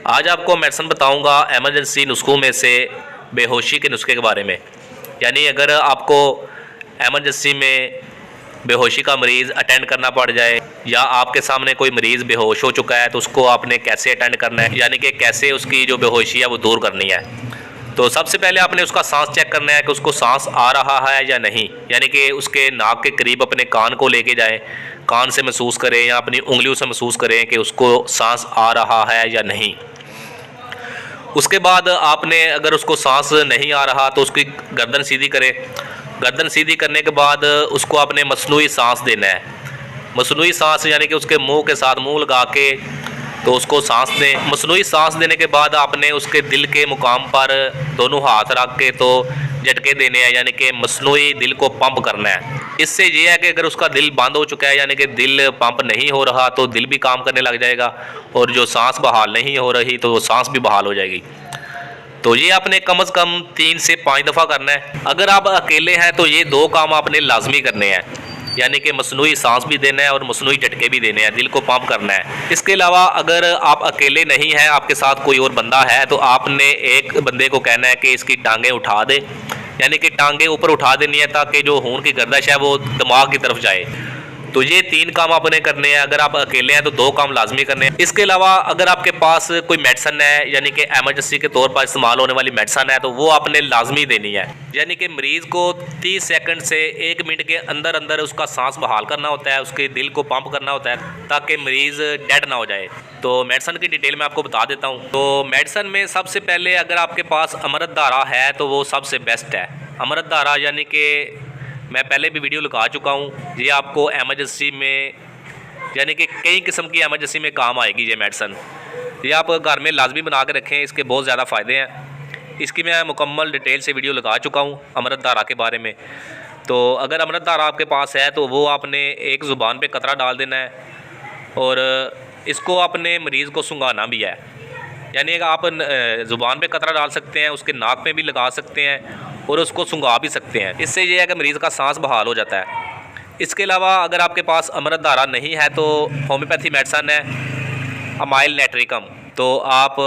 आज आपको मेडिसिन बताऊंगा एमरजेंसी नुस्खों में से बेहोशी के नुस्खे के बारे में। यानी अगर आपको एमरजेंसी में बेहोशी का मरीज़ अटेंड करना पड़ जाए या आपके सामने कोई मरीज़ बेहोश हो चुका है तो उसको आपने कैसे अटेंड करना है, यानी कि कैसे उसकी जो बेहोशी है वो दूर करनी है। तो सबसे पहले आपने उसका सांस चेक करना है कि उसको सांस आ रहा है या नहीं, यानी कि उसके नाक के करीब अपने कान को लेके जाएं, कान से महसूस करें या अपनी उंगलियों से महसूस करें कि उसको सांस आ रहा है या नहीं। उसके बाद आपने अगर उसको सांस नहीं आ रहा तो उसकी गर्दन सीधी करें। गर्दन सीधी करने के बाद उसको आपने मसनूई सांस देना है। मसनूई सांस यानी कि उसके मुंह के साथ मुंह लगा के तो उसको सांस दें। मसनूई सांस देने के बाद आपने उसके दिल के मुकाम पर दोनों हाथ रख के तो झटके देने हैं, यानी कि मसनूई दिल को पंप करना है। इससे ये है कि अगर उसका दिल बंद हो चुका है यानी कि दिल पंप नहीं हो रहा तो दिल भी काम करने लग जाएगा, और जो सांस बहाल नहीं हो रही तो वो सांस भी बहाल हो जाएगी। तो ये आपने कम से कम 3 से 5 दफ़ा करना है। अगर आप अकेले हैं तो ये 2 काम आपने लाजमी करने हैं, यानी कि मसनूई सांस भी देना है और मसनूई झटके भी देने हैं, दिल को पंप करना है। इसके अलावा अगर आप अकेले नहीं हैं, आपके साथ कोई और बंदा है, तो आपने एक बंदे को कहना है कि इसकी टांगें उठा दे, यानी कि टांगें ऊपर उठा देनी है ताकि जो खून की गर्दिश है वो दिमाग की तरफ जाए। तो ये 3 काम आपने करने हैं। अगर आप अकेले हैं तो 2 काम लाजमी करने हैं। इसके अलावा अगर आपके पास कोई मेडिसिन है, यानी कि एमरजेंसी के तौर पर इस्तेमाल होने वाली मेडिसिन है, तो वो आपने लाजमी देनी है। यानी कि मरीज़ को 30 सेकंड से 1 मिनट के अंदर अंदर उसका सांस बहाल करना होता है, उसके दिल को पंप करना होता है ताकि मरीज़ डेड ना हो जाए। तो मेडिसिन की डिटेल मैं आपको बता देता हूँ। तो मेडिसिन में सबसे पहले अगर आपके पास अमृत धारा है तो वो सबसे बेस्ट है। अमृत धारा यानी कि मैं पहले भी वीडियो लगा चुका हूँ, ये आपको एमरजेंसी में यानी कि कई किस्म की एमरजेंसी में काम आएगी। ये मेडिसिन ये आप घर में लाजमी बना के रखें, इसके बहुत ज़्यादा फ़ायदे हैं। इसकी मैं मुकम्मल डिटेल से वीडियो लगा चुका हूँ अमृत धारा के बारे में। तो अगर अमृत धारा आपके पास है तो वो आपने एक ज़ुबान पे कतरा डाल देना है और इसको अपने मरीज़ को सुंघाना भी है। यानी आप ज़ुबान पे कतरा डाल सकते हैं, उसके नाक में भी लगा सकते हैं और उसको सुंघा भी सकते हैं। इससे ये है कि मरीज़ का सांस बहाल हो जाता है। इसके अलावा अगर आपके पास अमृत धारा नहीं है तो होम्योपैथी मेडिसिन है अमाइल नाइट्रिकम, तो आप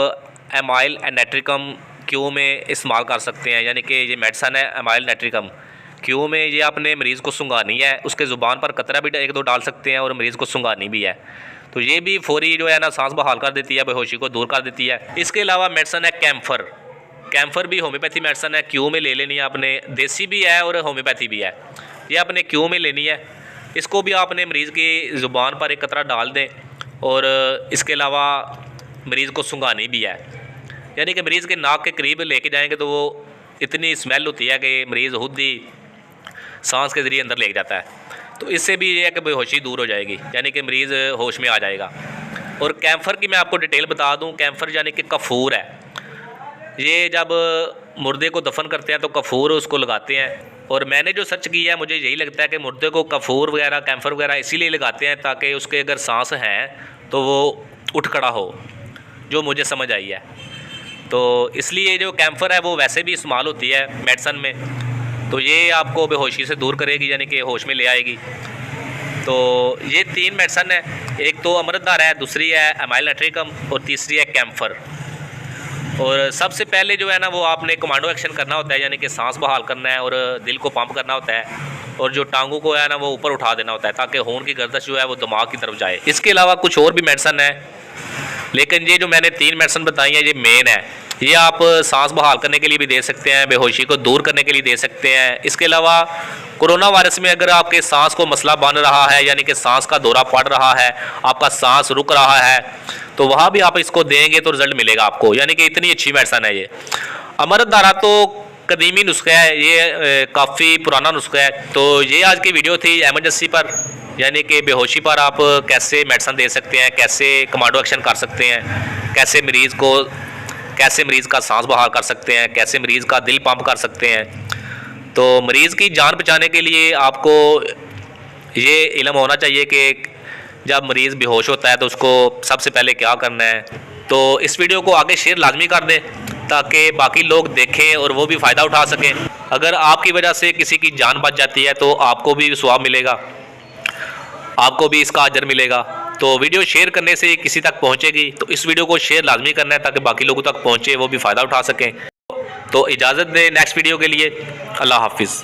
अमाइल नाइट्रिकम क्यू में इस्तेमाल कर सकते हैं। यानी कि ये मेडिसिन है अमाइल नाइट्रिकम क्यू में, ये आपने मरीज़ को सुंघानी है, उसके ज़ुबान पर कतरा भी 1-2 डाल सकते हैं और मरीज़ को सुंघानी भी है। तो ये भी फौरी जो है ना सांस बहाल कर देती है, बेहोशी को दूर कर देती है। इसके अलावा मेडिसिन है कैम्फर। कैम्फर भी होम्योपैथी मेडिसिन है, क्यू में ले लेनी है आपने। देसी भी है और होम्योपैथी भी है, ये आपने क्यू में लेनी है। इसको भी आपने मरीज़ की ज़ुबान पर एक कतरा डाल दें और इसके अलावा मरीज़ को सुंघानी भी है। यानी कि मरीज़ के नाक के करीब लेके जाएंगे तो वो इतनी स्मेल होती है कि मरीज़ खुद ही सांस के ज़रिए अंदर ले जाता है। तो इससे भी ये है कि बेहोशी दूर हो जाएगी, यानी कि मरीज़ होश में आ जाएगा। और कैम्फर की मैं आपको डिटेल बता दूं, कैम्फर यानी कि कफूर है। ये जब मुर्दे को दफन करते हैं तो कफूर उसको लगाते हैं, और मैंने जो सर्च किया है मुझे यही लगता है कि मुर्दे को कफूर वगैरह कैम्फर वगैरह इसीलिए लगाते हैं ताकि उसके अगर सांस हैं तो वो उठ खड़ा हो, जो मुझे समझ आई है। तो इसलिए जो कैम्फर है वो वैसे भी इस्तेमाल होती है मेडिसिन में, तो ये आपको बेहोशी से दूर करेगी, यानी कि होश में ले आएगी। तो ये 3 मेडिसिन है, एक तो अमृत धारा है, दूसरी है अमाइल नाइट्रिकम और तीसरी है कैम्फर। और सबसे पहले जो है ना वो आपने कमांडो एक्शन करना होता है, यानी कि सांस बहाल करना है और दिल को पंप करना होता है, और जो टांगों को है ना वो ऊपर उठा देना होता है ताकि खून की गर्दिश जो है वो दिमाग की तरफ जाए। इसके अलावा कुछ और भी मेडिसिन है, लेकिन ये जो मैंने 3 मेडिसिन बताई हैं ये मेन है। ये आप सांस बहाल करने के लिए भी दे सकते हैं, बेहोशी को दूर करने के लिए दे सकते हैं। इसके अलावा कोरोना वायरस में अगर आपके सांस को मसला बन रहा है, यानी कि सांस का दौरा पड़ रहा है, आपका सांस रुक रहा है, तो वहाँ भी आप इसको देंगे तो रिजल्ट मिलेगा आपको। यानी कि इतनी अच्छी मेडिसिन है ये। अमृत धारा तो कदीमी नुस्खा है, ये काफ़ी पुराना नुस्खा है। तो ये आज की वीडियो थी एमरजेंसी पर, यानी कि बेहोशी पर आप कैसे मेडिसिन दे सकते हैं, कैसे कमांडो एक्शन कर सकते हैं, कैसे मरीज़ का सांस बहाल कर सकते हैं, कैसे मरीज़ का दिल पंप कर सकते हैं। तो मरीज़ की जान बचाने के लिए आपको ये इल्म होना चाहिए कि जब मरीज़ बेहोश होता है तो उसको सबसे पहले क्या करना है। तो इस वीडियो को आगे शेयर लाजमी कर दें ताकि बाकी लोग देखें और वो भी फ़ायदा उठा सकें। अगर आपकी वजह से किसी की जान बच जाती है तो आपको भी सवाब मिलेगा, आपको भी इसका अजर मिलेगा। तो वीडियो शेयर करने से किसी तक पहुंचेगी, तो इस वीडियो को शेयर लाजमी करना है ताकि बाकी लोगों तक पहुंचे, वो भी फ़ायदा उठा सकें। तो इजाज़त दें नेक्स्ट वीडियो के लिए। अल्लाह हाफिज़।